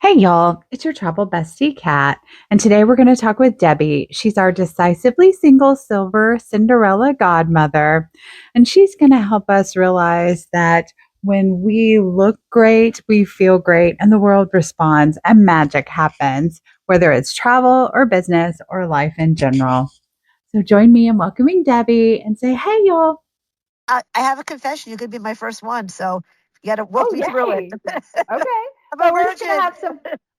Hey y'all, it's your travel bestie Kat, and today we're going to talk with Debbie. She's our decisively single silver Cinderella godmother, and she's going to help us realize that when we look great, we feel great, and the world responds, and magic happens, whether it's travel or business or life in general. So join me in welcoming Debbie and say, "Hey y'all." I have a confession. You could be my first one, so you got to walk Oh, me through it. yay. Okay. I'm a Well, virgin.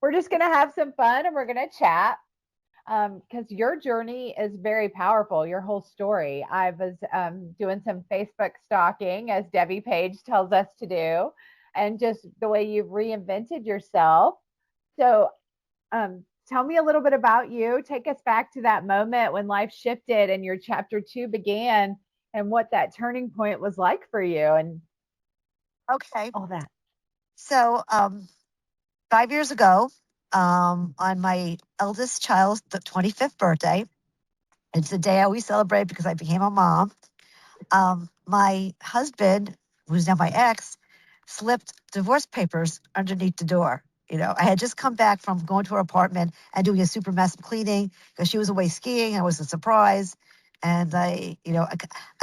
we're just gonna have some fun and we're gonna chat. Because your journey is very powerful, your whole story. I was doing some Facebook stalking, as Debbie Page tells us to do, and just the way you've reinvented yourself. So, tell me a little bit about you. Take us back to that moment when life shifted and your chapter two began, and what that turning point was like for you, and Okay, all that. so 5 years ago, on my eldest child's 25th birthday, it's the day I always celebrate because I became a mom. My husband, who's now my ex, slipped divorce papers underneath the door. I had just come back from going to her apartment and doing a super massive cleaning because she was away skiing. I was a surprise. And I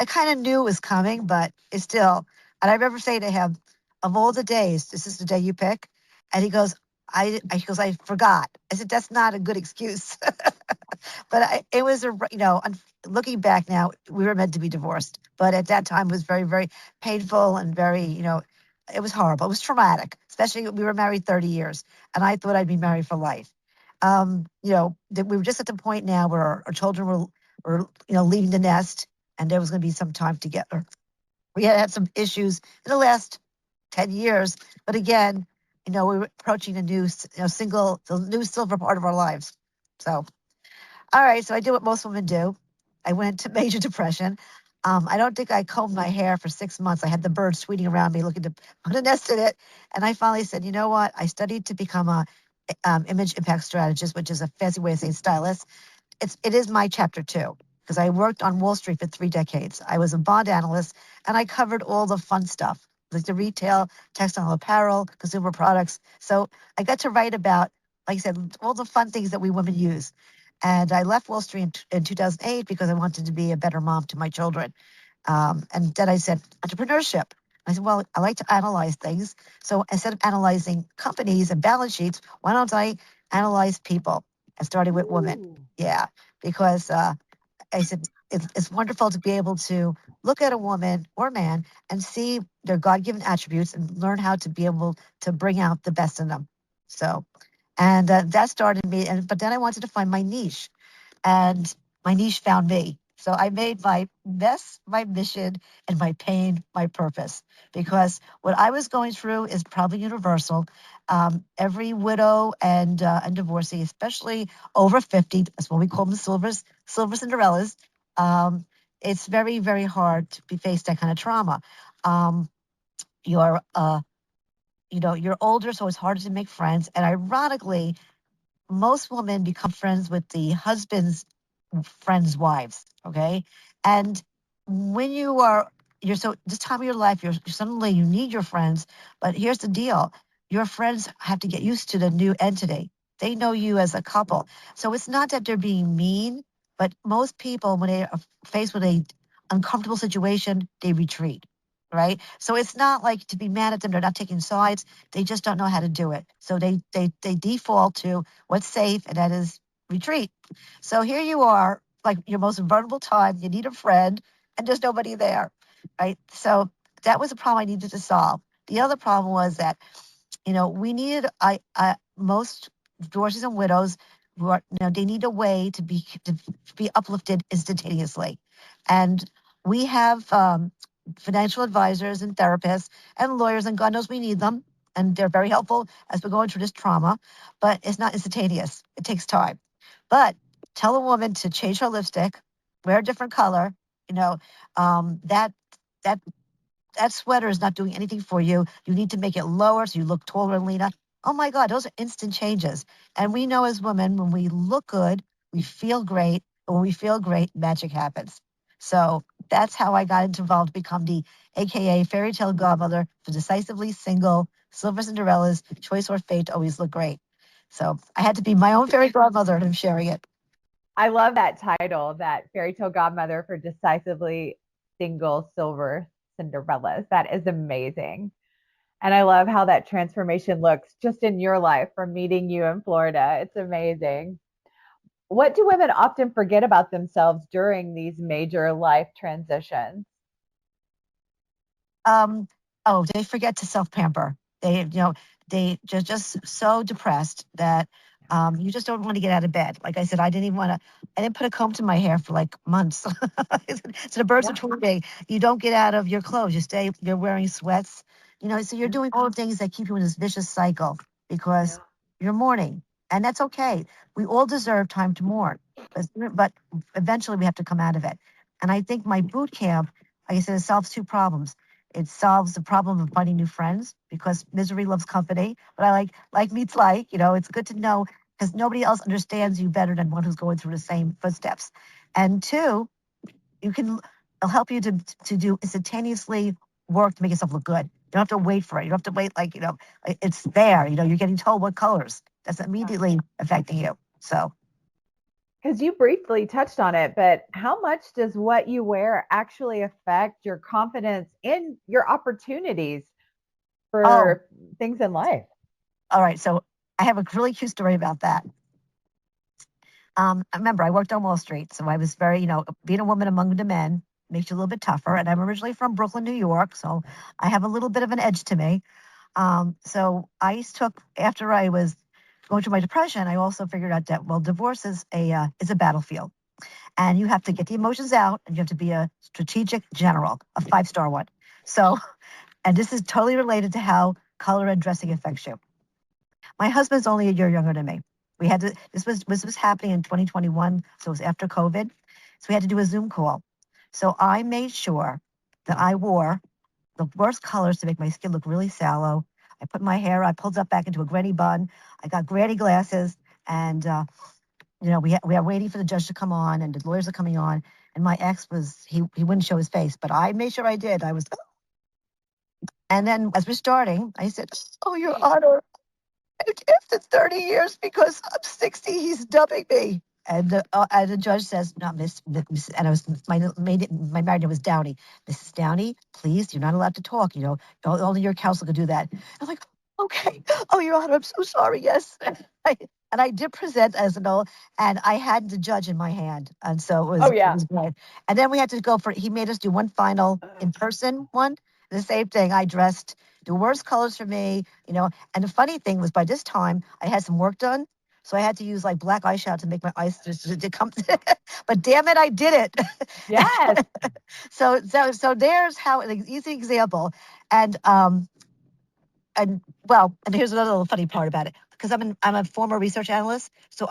kind of knew it was coming, but it's still. And I remember saying to him, of all the days, this is the day you pick. And he goes, he goes, I forgot. I said, that's not a good excuse. But it was looking back now, we were meant to be divorced. But at that time, it was very, very painful and very, it was horrible. It was traumatic, especially we were married 30 years, and I thought I'd be married for life. That we were just at the point now where our children were leaving the nest, and there was going to be some time together. We had some issues in the last 10 years, but again, we were approaching a new, the new silver part of our lives. So. All right, so I did what most women do. I went into major depression. I don't think I combed my hair for 6 months. I had the birds tweeting around me looking to put a nest in it. And I finally said, you know what? I studied to become a image impact strategist, which is a fancy way of saying stylist. It is my chapter two because I worked on Wall Street for 3 decades. I was a bond analyst and I covered all the fun stuff, like the retail, textile apparel, consumer products. So I got to write about, like I said, all the fun things that we women use. And I left Wall Street in 2008 because I wanted to be a better mom to my children. And then I said, entrepreneurship. I said, well, I like to analyze things. So instead of analyzing companies and balance sheets, why don't I analyze people? And starting with women. Ooh. Yeah, because I said, it's wonderful to be able to look at a woman or man and see their God given attributes and learn how to be able to bring out the best in them. So, and that started me. But then I wanted to find my niche, and my niche found me. So I made my mess my mission and my pain my purpose because what I was going through is probably universal. Every widow and divorcee, especially over 50, that's what we call them, silver Cinderellas. Um, it's very, very hard to be faced that kind of trauma. Um, you're you're older, so it's harder to make friends. And ironically, most women become friends with the husband's friends' wives. Okay. And when you're so this time of your life, you're suddenly you need your friends. But here's the deal: your friends have to get used to the new entity. They know you as a couple. So it's not that they're being mean, but most people, when they are faced with a uncomfortable situation, they retreat. Right. So it's not like to be mad at them. They're not taking sides. They just don't know how to do it. So they default to what's safe, and that is retreat. So here you are, like your most vulnerable time. You need a friend, and there's nobody there, right? So that was a problem I needed to solve. The other problem was that we needed most divorcees and widows who are they need a way to be uplifted instantaneously, and we have financial advisors and therapists and lawyers, and God knows we need them, and they're very helpful as we're going through this trauma, but it's not instantaneous. It takes time. But tell a woman to change her lipstick, wear a different color, you know, that that that sweater is not doing anything for you. You need to make it lower so you look taller and leaner. Oh my God, those are instant changes. And we know as women, when we look good, we feel great. And when we feel great, magic happens. So that's how I got involved to become the AKA Fairytale Godmother for decisively single, silver Cinderellas, choice or fate to always look great. So I had to be my own fairy godmother and I'm sharing it. I love that title, that Fairytale Godmother for decisively single silver Cinderellas. That is amazing. And I love how that transformation looks just in your life from meeting you in Florida. It's amazing. What do women often forget about themselves during these major life transitions? Um, oh, they forget to self pamper. They just so depressed that you just don't want to get out of bed. Like I said, I didn't put a comb to my hair for like months. So the birds are Yeah. tweeting. You don't get out of your clothes. You're wearing sweats. So you're doing all the things that keep you in this vicious cycle because Yeah. you're mourning. And that's okay. We all deserve time to mourn. But eventually we have to come out of it. And I think my boot camp, like I said, it solves two problems. It solves the problem of finding new friends because misery loves company. But I like meets like, it's good to know because nobody else understands you better than one who's going through the same footsteps. And two, you can it'll help you to do instantaneously work to make yourself look good. You don't have to wait for it. You don't have to wait it's there. You're getting told what colors. That's immediately affecting you. So Because you briefly touched on it, but how much does what you wear actually affect your confidence in your opportunities oh, for things in life? all right. So I have a really cute story about that. I remember I worked on Wall Street, so I was very, being a woman among the men makes you a little bit tougher. And I'm originally from Brooklyn, New York, so I have a little bit of an edge to me. So I took after I was going through my depression, I also figured out that divorce is a battlefield, and you have to get the emotions out, and you have to be a strategic general, a 5-star one. So, and this is totally related to how color and dressing affects you. My husband's only a year younger than me. We had to. This was happening in 2021, so it was after COVID. So we had to do a Zoom call. So I made sure that I wore the worst colors to make my skin look really sallow. I pulled up back into a granny bun. I got granny glasses, and we are waiting for the judge to come on, and the lawyers are coming on. And my ex he wouldn't show his face, but I made sure I did. And then as we're starting, I said, "Oh, Your Honor, after 30 years, because I'm 60, he's dubbing me." And the judge says, "No, Miss," and I was my married name was Downey. "Mrs. Downey, please, you're not allowed to talk. Only your counsel could do that." I'm like, "Okay, oh, Your Honor, I'm so sorry. Yes." I, and I did present as an old, and I had the judge in my hand, and so Oh, it yeah. was great. And then we had to go for. He made us do one final in person one. The same thing. I dressed the worst colors for me, and the funny thing was, by this time, I had some work done. So I had to use like black eyeshadow to make my eyes to come. But damn it, I did Yes. it. So there's how an easy example. And and here's another little funny part about it because I'm a former research analyst. So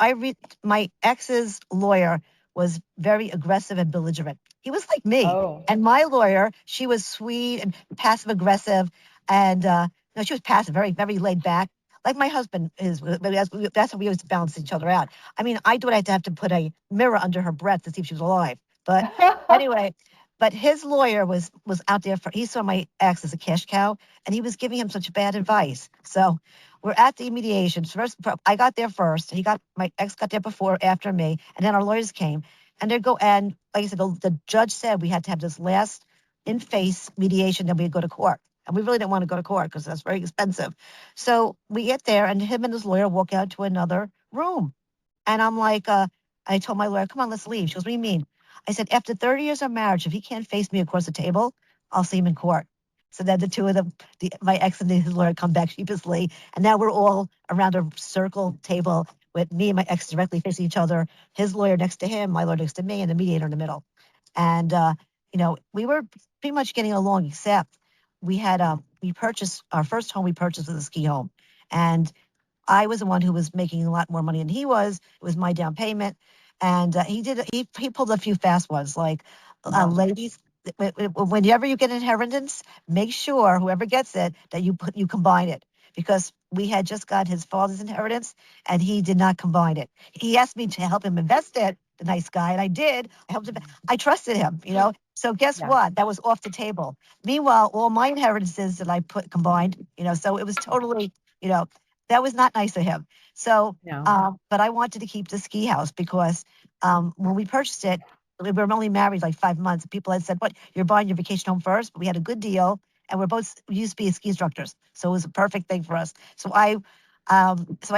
my ex's lawyer was very aggressive and belligerent. He was like me, Oh, and my lawyer, she was sweet and passive aggressive, and no, she was passive, very very laid back. Like my husband is, but that's how we always balance each other out. I mean, I do it. I have to put a mirror under her breath to see if she was alive. But anyway, but his lawyer was out there he saw my ex as a cash cow, and he was giving him such bad advice. So we're at the mediation. First, I got there first. My ex got there before, after me, and then our lawyers came. And like I said, the judge said we had to have this last in face mediation, then we'd go to court. And we really didn't want to go to court because that's very expensive. So we get there, and him and his lawyer walk out to another room. And I'm like, I told my lawyer, "Come on, let's leave." She goes, "What do you mean?" I said, "After 30 years of marriage, if he can't face me across the table, I'll see him in court." So then the two of them, my ex and his lawyer, come back sheepishly. And now we're all around a circle table with me and my ex directly facing each other, his lawyer next to him, my lawyer next to me, and the mediator in the middle. And, we were pretty much getting along, except we purchased our first home, we purchased was a ski home. And I was the one who was making a lot more money than he was. It was my down payment, and he pulled a few fast ones. Like, ladies, whenever you get inheritance, make sure whoever gets it that you combine it, because we had just got his father's inheritance and he did not combine it. He asked me to help him invest it. The nice guy, and I did. I helped him. I trusted him. So guess yeah. what? That was off the table. Meanwhile, all my inheritances that I put combined. So it was totally, you know That was not nice of him. So, No. but I wanted to keep the ski house because when we purchased it, we were only married like 5 months. People had said, "What? You're buying your vacation home first?" But we had a good deal, and we're both we used to be ski instructors, so it was a perfect thing for us. So I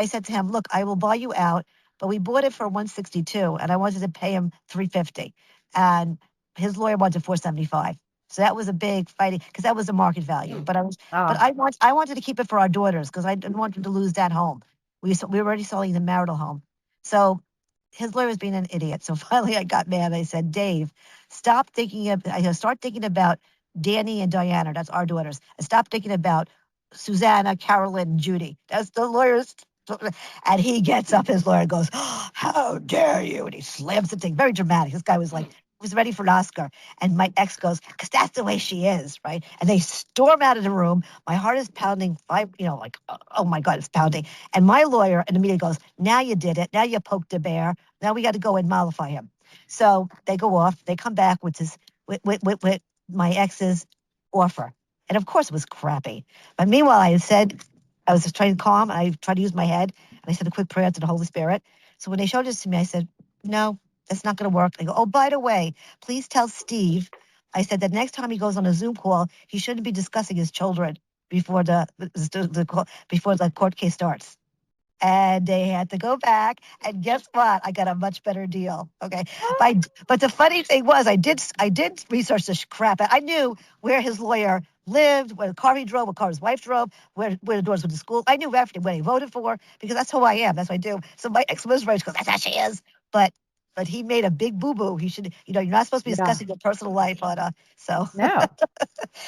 said to him, "Look, I will buy you out." But we bought it for 162, and I wanted to pay him 350, and his lawyer wanted 475. So that was a big fighting because that was the market value. But Oh, I wanted to keep it for our daughters because I didn't want them to lose that home. We were already selling the marital home, so his lawyer was being an idiot. So finally, I got mad. I said, Dave, stop thinking of. I said, start thinking about Danny and Diana. That's our daughters, and stop thinking about Susanna, Carolyn, and Judy. That's the lawyers. And he gets up. His lawyer goes, oh, "How dare you!" And he slams the thing. Very dramatic. This guy was like, was ready for an Oscar. And my ex goes, because that's the way she is, right? And they storm out of the room. My heart is pounding, like, oh my God, it's pounding. And my lawyer in the meeting goes, now you did it. Now you poked a bear. Now we got to go and mollify him. So they go off. They come back with my ex's offer. And of course it was crappy. But meanwhile, I had said, I was just trying to calm. And I tried to use my head. And I said a quick prayer to the Holy Spirit. So when they showed this to me, I said, no, that's not going to work. They go, oh, by the way, please tell Steve. I said that next time he goes on a Zoom call, he shouldn't be discussing his children before before the court case starts. And they had to go back. And guess what? I got a much better deal. Okay, but the funny thing was, I did research this crap. I knew where his lawyer lived, where the car he drove, what car his wife drove, where the daughters went to school. I knew everything, what he voted for, because that's who I am. That's what I do. So my ex was right. She goes, "That's how she is." But but he made a big boo boo. He should, you're not supposed to be yeah. discussing your personal life on a so. No.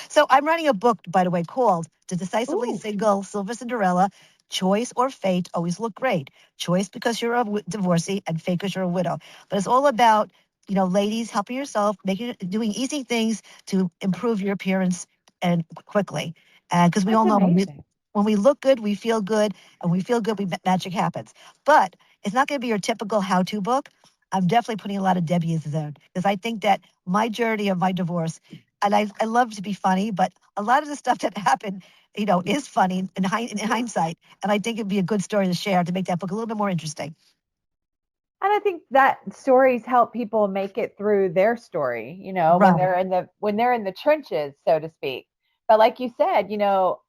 So I'm writing a book, by the way, called "To Decisively Ooh, Single, Silver Cinderella, Choice or Fate Always Look Great." Choice because you're a divorcee, and fate because you're a widow. But it's all about, ladies, helping yourself, doing easy things to improve your appearance and quickly. And because we that's all know amazing. when we look good, we feel good, and we feel good, magic happens. But it's not going to be your typical how-to book. I'm definitely putting a lot of Debbie's in because I think that my journey of my divorce, and I love to be funny, but a lot of the stuff that happened, is funny in hindsight. And I think it'd be a good story to share to make that book a little bit more interesting. And I think that stories help people make it through their story, when Right. they're in the trenches, so to speak. But like you said,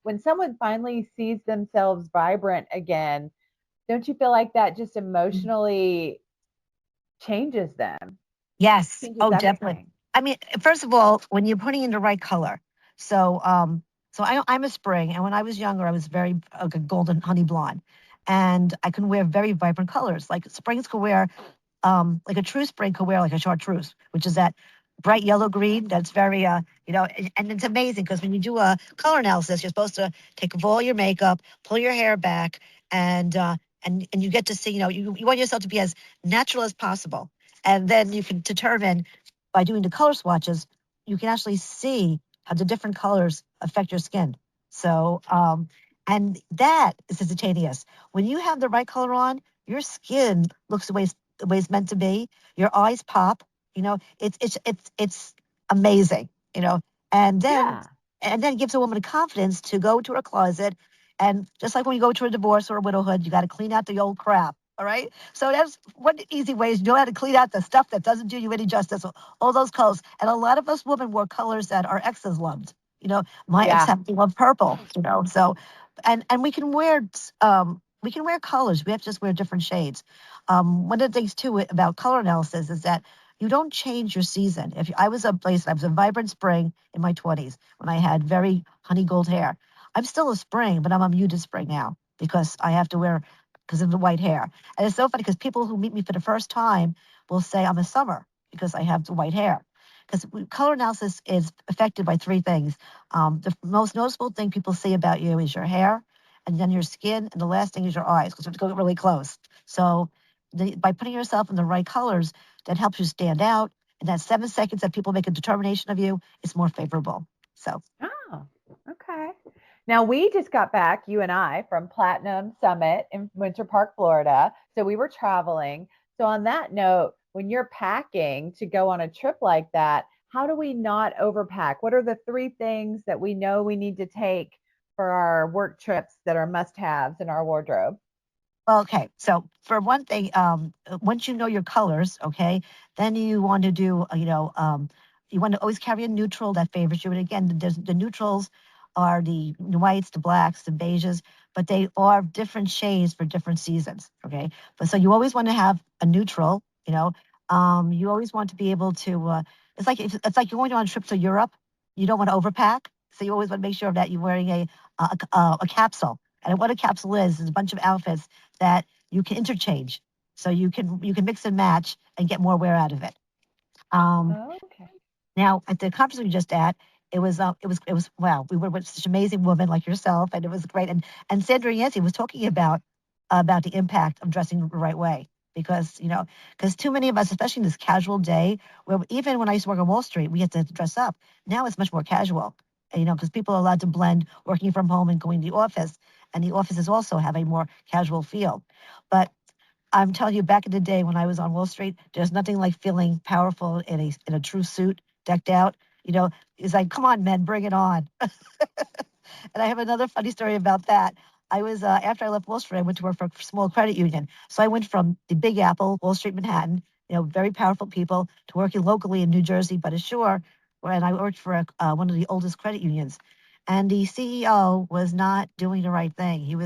when someone finally sees themselves vibrant again, don't you feel like that just emotionally changes them? Yes. Changes Oh, definitely. everything. I mean, first of all, when you're putting in the right color. So I'm a spring, and when I was younger, I was very like a golden honey blonde, and I can wear very vibrant colors. Like springs could wear, like a true spring could wear like a chartreuse, which is that bright yellow green. That's very, and it's amazing because when you do a color analysis, you're supposed to take off all your makeup, pull your hair back, and and you get to see, you want yourself to be as natural as possible, and then you can determine by doing the color swatches, you can actually see how the different colors affect your skin. So, and that is instantaneous. When you have the right color on, your skin looks the way it's meant to be. Your eyes pop. It's amazing. And then Yeah. and then it gives a woman the confidence to go to her closet, and just like when you go to a divorce or a widowhood, you got to clean out the old crap. All right. So that's one easy way is you know how to clean out the stuff that doesn't do you any justice. All those colors, and a lot of us women wore colors that our exes loved. My ex Yeah. happened to love purple. So and we can wear colors. We have to just wear different shades. One of the things too about color analysis is that you don't change your season. If I was I was a vibrant spring in my 20s when I had very honey gold hair. I'm still a spring, but I'm a muted spring now because I have to wear because of the white hair. And it's so funny because people who meet me for the first time will say I'm a summer because I have the white hair. Because color analysis is affected by three things. The most noticeable thing people see about you is your hair, and then your skin, and the last thing is your eyes because we have to go really close. So by putting yourself in the right colors, that helps you stand out. And that 7 seconds that people make a determination of you is more favorable. So Oh, okay. Now we just got back, you and I, from Platinum Summit in Winter Park, Florida. So we were traveling. So on that note, when you're packing to go on a trip like that, how do we not overpack? What are the three things that we know we need to take for our work trips that are must haves in our wardrobe? Okay, so for one thing, once you know your colors, okay, then you want to do, you want to always carry a neutral that favors you. And again, the neutrals are the whites, the blacks, the beiges, but they are different shades for different seasons. Okay, but so you always want to have a neutral. You always want to be able to. It's like you're going on a trip to Europe. You don't want to overpack, so you always want to make sure that you're wearing a capsule. And what a capsule is a bunch of outfits that you can interchange. So you can mix and match and get more wear out of it. Um, Okay. Now at the conference we were just at, it was wow. We were with such an amazing woman like yourself, and it was great. And Sandra Yancey was talking about the impact of dressing the right way because too many of us, especially in this casual day, where even when I used to work on Wall Street, we had to dress up. Now it's much more casual. Because people are allowed to blend working from home and going to the office, and the offices also have a more casual feel. But I'm telling you, back in the day when I was on Wall Street, there's nothing like feeling powerful in a true suit, decked out. It's like, come on, men, bring it on. And I have another funny story about that. I was after I left Wall Street, I went to work for a small credit union. So I went from the Big Apple, Wall Street, Manhattan, very powerful people, to working locally in New Jersey, but ashore, and I worked for one of the oldest credit unions. And the CEO was not doing the right thing. He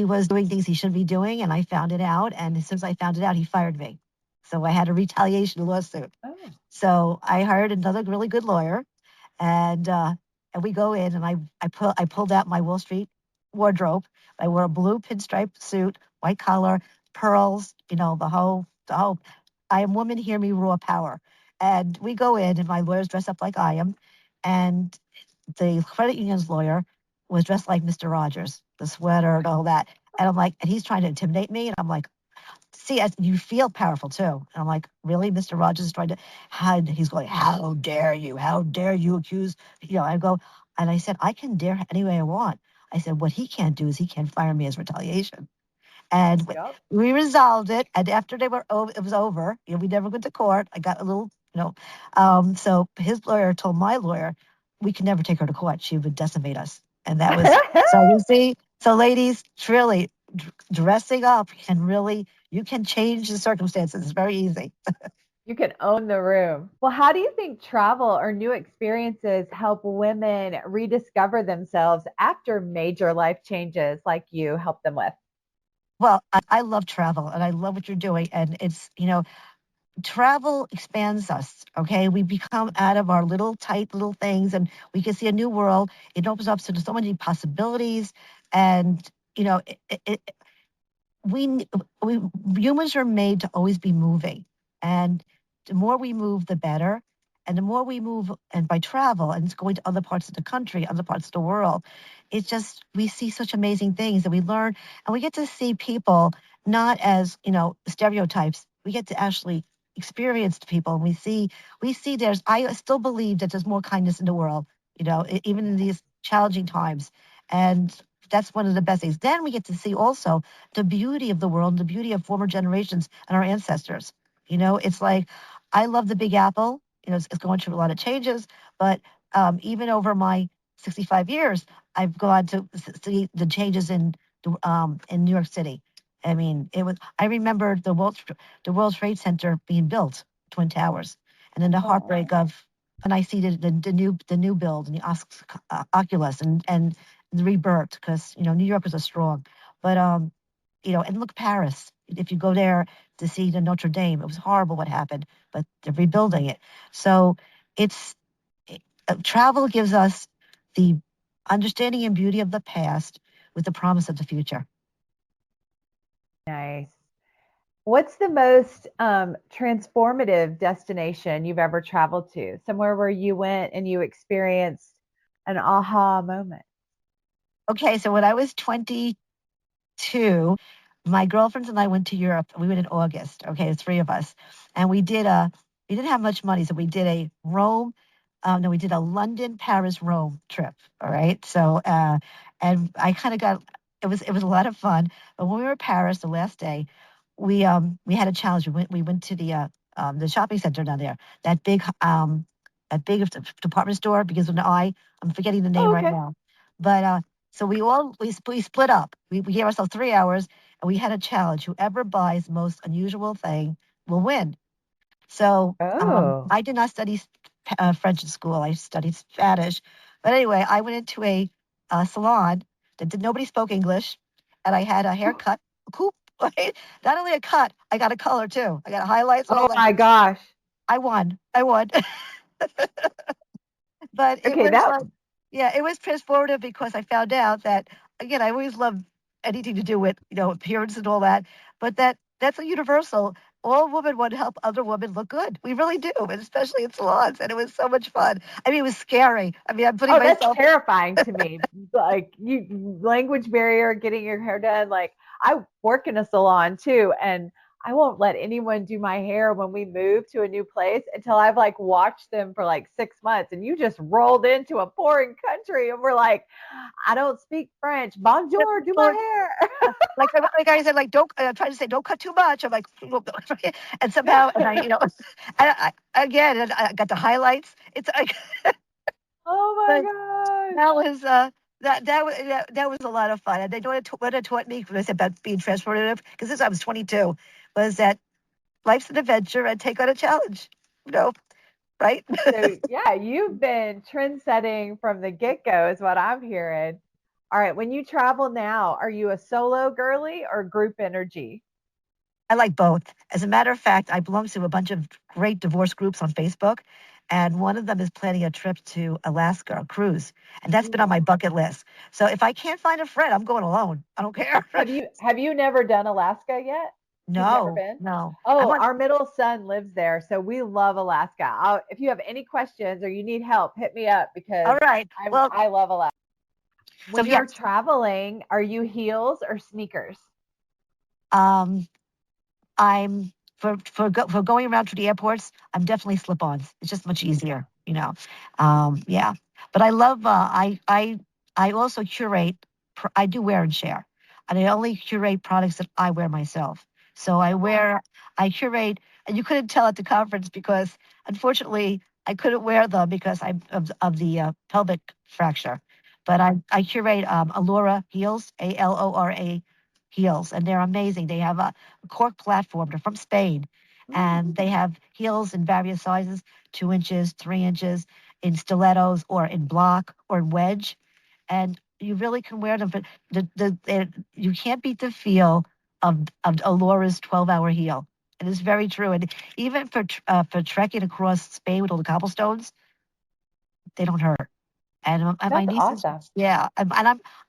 was doing things he shouldn't be doing, and I found it out. And as soon as I found it out, he fired me. So I had a retaliation lawsuit. Oh, So I hired another really good lawyer, and we go in, and I pulled out my Wall Street wardrobe. I wore a blue pinstripe suit, white collar, pearls, the whole. I am woman, hear me, raw power. And we go in, and my lawyer's dressed up like I am, and the credit union's lawyer was dressed like Mr. Rogers, the sweater and all that. And I'm like, and he's trying to intimidate me, and I'm like, see, as you feel powerful too. And I'm like, really? Mr. Rogers is trying to hide. He's going, how dare you? How dare you accuse? I go, and I said, I can dare any way I want. I said, what he can't do is he can't fire me as retaliation. And yep. we resolved it. And after it was over. We never went to court. I got a little, so his lawyer told my lawyer, we can never take her to court. She would decimate us. And that was, so you see, so ladies, truly dressing up can really, you can change the circumstances. It's very easy. You can own the room. Well, how do you think travel or new experiences help women rediscover themselves after major life changes like you helped them with? Well, I love travel and I love what you're doing. And travel expands us. Okay. We become out of our little tight little things and we can see a new world. It opens up to so many possibilities. And, you know, we we humans are made to always be moving, and the more we move the better, and the more we move and by travel and it's going to other parts of the country, other parts of the world, it's just we see such amazing things that we learn, and we get to see people not as stereotypes. We get to actually experience people, and we see there's I still believe that there's more kindness in the world, even in these challenging times. And that's one of the best things. Then we get to see also the beauty of the world, the beauty of former generations and our ancestors. It's like I love the Big Apple. It's going through a lot of changes, but even over my 65 years, I've gone to see the changes in New York City. I mean, it was. I remember the World Trade Center being built, Twin Towers, and then the heartbreak Oh, of when I see the new build and the Oculus and the rebirth because New Yorkers are strong, but and look Paris. If you go there to see the Notre Dame, it was horrible what happened, but they're rebuilding it. So it's travel gives us the understanding and beauty of the past with the promise of the future. nice. What's the most transformative destination you've ever traveled to? Somewhere where you went and you experienced an aha moment. Okay, so when I was 22, my girlfriends and I went to Europe. We went in August. Okay, the three of us, and we didn't have much money, so we did a Rome. No, we did a London, Paris, Rome trip. All right, so and I kind of got it was a lot of fun. But when we were in Paris the last day, we had a challenge. We went to the shopping center down there. That big that big department store begins with an I. I'm forgetting the name Oh, right okay. now. But so we split up. We gave ourselves 3 hours, and we had a challenge. Whoever buys the most unusual thing will win. So Oh. I did not study French in school. I studied Spanish. But anyway, I went into a salon that nobody spoke English, and I had a haircut, coupe. Right? Not only a cut, I got a color too. I got highlights, all Oh that. my gosh. I won. I won. But it Okay, was that like, yeah, it was transformative because I found out that, again, I always loved anything to do with, appearance and all that, but that's a universal. All women want to help other women look good. We really do, and especially in salons. And it was so much fun. I mean, it was scary. I mean, I'm putting Oh, that's myself. terrifying to me. Like you language barrier, getting your hair done. Like I work in a salon too, and I won't let anyone do my hair when we move to a new place until I've like watched them for like 6 months. And you just rolled into a foreign country and we're like, I don't speak French. Bonjour, do my hair. Like I said, like don't try to say don't cut too much. I'm like, and somehow, and again, and I got the highlights. It's like, Oh but my gosh. that was that was a lot of fun. And they know what it taught me when I said about being transformative, because this I was 22, was that life's an adventure and take on a challenge. You know, right? So yeah, you've been trend setting from the get go, is what I'm hearing. All right, when you travel now, are you a solo girly or group energy? I like both. As a matter of fact, I belong to a bunch of great divorce groups on Facebook, and one of them is planning a trip to Alaska, a cruise, and that's been on Ooh. my bucket list. So if I can't find a friend, I'm going alone. I don't care. Have you never done Alaska yet? You've never No, been? no. I Oh, want. our middle son lives there, so we love Alaska. If you have any questions or you need help, hit me up All because right. Well, I love Alaska. so When you're yes. traveling, are you heels or sneakers? Um, I'm for going around to the airports. I'm definitely slip-ons. It's just much easier, you know. Yeah, but I love. I also curate. I do wear and share, and I only curate products that I wear myself. So I curate, and you couldn't tell at the conference because unfortunately I couldn't wear them because I'm of the pelvic fracture. But I curate Allura heels, Alora heels, and they're amazing. They have a cork platform. They're from Spain, Mm, and they have heels in various sizes, 2 inches, 3 inches, in stilettos or in block or in wedge, and you really can wear them. But you can't beat the feel of Alora's 12-hour heel. It is very true, and even for trekking across Spain with all the cobblestones, they don't hurt. And my that's nieces, awesome. yeah,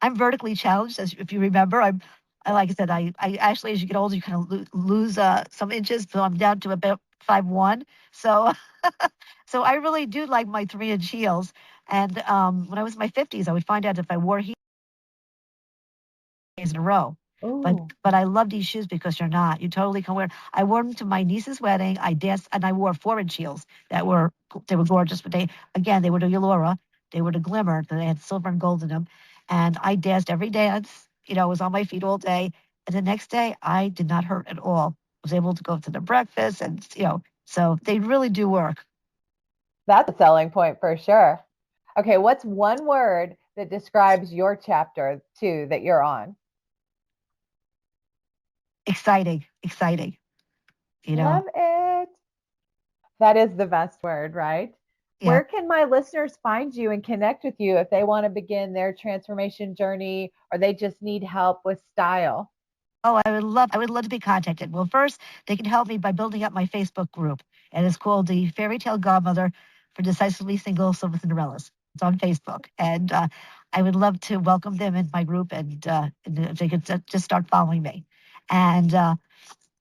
I'm vertically challenged, as if you remember. I like I said, I actually, as you get older, you kind of lose some inches, so I'm down to about 5'1". So so I really do like my 3-inch heels. And when I was in my 50s, I would find out if I wore heels days in a row. But Oh, but I love these shoes because you're not. You totally can wear. I wore them to my niece's wedding. I danced, and I wore 4-inch heels they were gorgeous. But they were the Allura, they were the Glimmer. They had silver and gold in them, and I danced every dance. Was on my feet all day. And the next day, I did not hurt at all. Was able to go to the breakfast, and so they really do work. that's a selling point for sure. Okay, what's one word that describes your chapter two that you're on? Exciting, exciting. You know, Love it. That is the best word, right? yeah. Where can my listeners find you and connect with you if they want to begin their transformation journey or they just need help with style? Oh, I would love to be contacted. Well, first, they can help me by building up my Facebook group, and it's called the Fairytale Godmother for Decisively Single Silver Cinderellas. It's on Facebook, and I would love to welcome them in my group, and if they could just start following me. And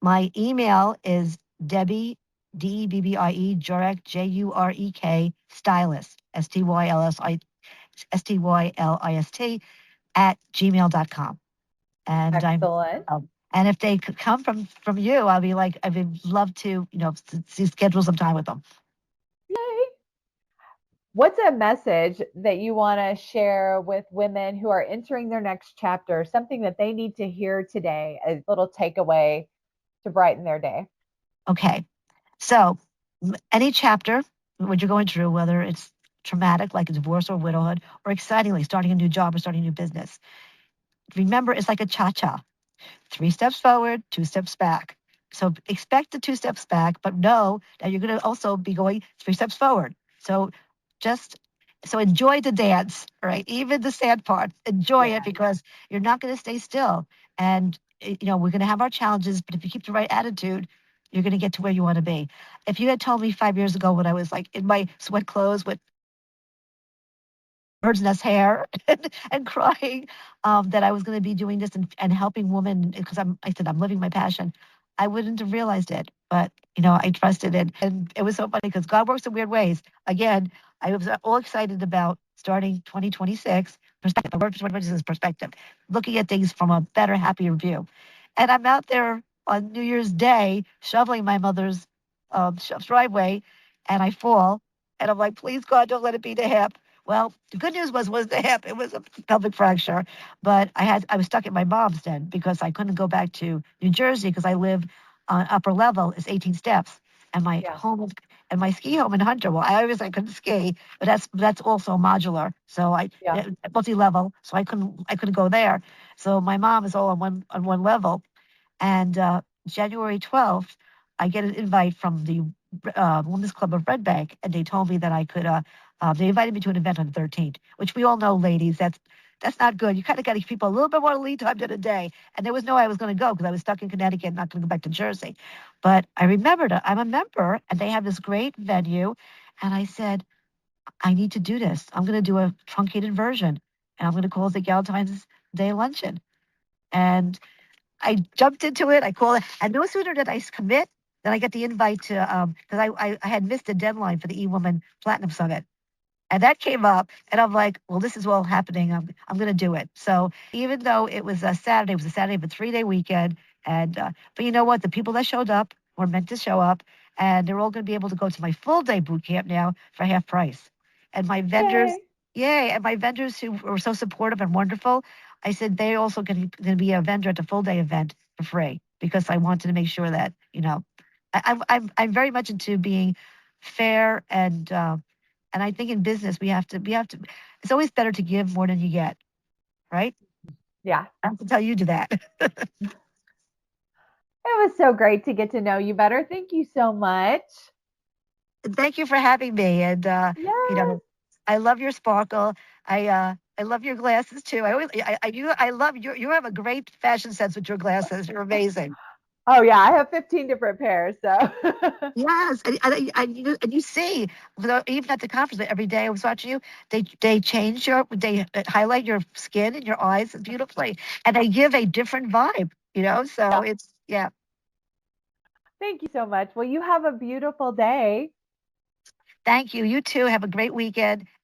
my email is Debbie Debbie Jurek Jurek stylist stylist @gmail.com. And Excellent. and if they could come from you, I'll be like, I would love to, schedule some time with them. Yay. What's a message that you want to share with women who are entering their next chapter, something that they need to hear today, a little takeaway to brighten their day? Okay. So any chapter, what you're going through, whether it's traumatic like a divorce or widowhood, or exciting like starting a new job or starting a new business. Remember, it's like a cha-cha. 3 steps forward, 2 steps back. So expect the 2 steps back, but know that you're going to also be going 3 steps forward. So just so enjoy the dance, right? Even the sad part, enjoy it Yeah. because you're not going to stay still. And we're going to have our challenges, but if you keep the right attitude, you're going to get to where you want to be. If you had told me 5 years ago when I was like in my sweat clothes with bird's nest hair and crying that I was going to be doing this and helping women because I said I'm living my passion. I wouldn't have realized it, but I trusted it, and it was so funny because God works in weird ways. Again, I was all excited about starting 2026 perspective. The word for 2026 is perspective, looking at things from a better, happier view. And I'm out there on New Year's Day shoveling my mother's driveway, and I fall, and I'm like, please God, don't let it be the hip. Well, the good news was the hip. It was a pelvic fracture, but I was stuck at my mom's then because I couldn't go back to New Jersey because I live on upper level. It's 18 steps, and my Yeah. home and my ski home in Hunter. Well, I couldn't ski, but that's also modular, so Yeah. multi level. So I couldn't go there. So my mom is all on one level, and January 12th, I get an invite from the Women's Club of Red Bank, and they told me that I could. They invited me to an event on the 13th, which we all know, ladies, that's not good. You kind of got to give people a little bit more lead time to the day. And there was no way I was going to go because I was stuck in Connecticut, not going to go back to Jersey. But I remembered I'm a member, and they have this great venue, and I said I need to do this. I'm going to do a truncated version, and I'm going to call it the Galentine's Day Luncheon. And I jumped into it. I called it, and no sooner did I commit than I got the invite to because I had missed the deadline for the E-Woman Platinum Summit, and that came up, and I'm like, well, this is all happening. I'm going to do it. So even though it was a Saturday, it was a Saturday of a 3-day weekend, and but you know what? The people that showed up were meant to show up, and they're all going to be able to go to my full day boot camp now for half price. And my vendors, Yay. yay! And my vendors who were so supportive and wonderful, I said they also going to be a vendor at the full day event for free because I wanted to make sure that I'm very much into being fair and I think in business we have to. It's always better to give more than you get, right? Yeah. I have to tell you to that. It was so great to get to know you better. Thank you so much. Thank you for having me, and you Yes. know, I love your sparkle. I love your glasses too. I love you have a great fashion sense with your glasses. You're amazing. Oh yeah, I have 15 different pairs. So Yes, and you see, even at the conference every day I was watching you, they highlight your skin and your eyes beautifully, and they give a different vibe. So yeah. it's yeah. Thank you so much. Well, you have a beautiful day. Thank you. You too. Have a great weekend.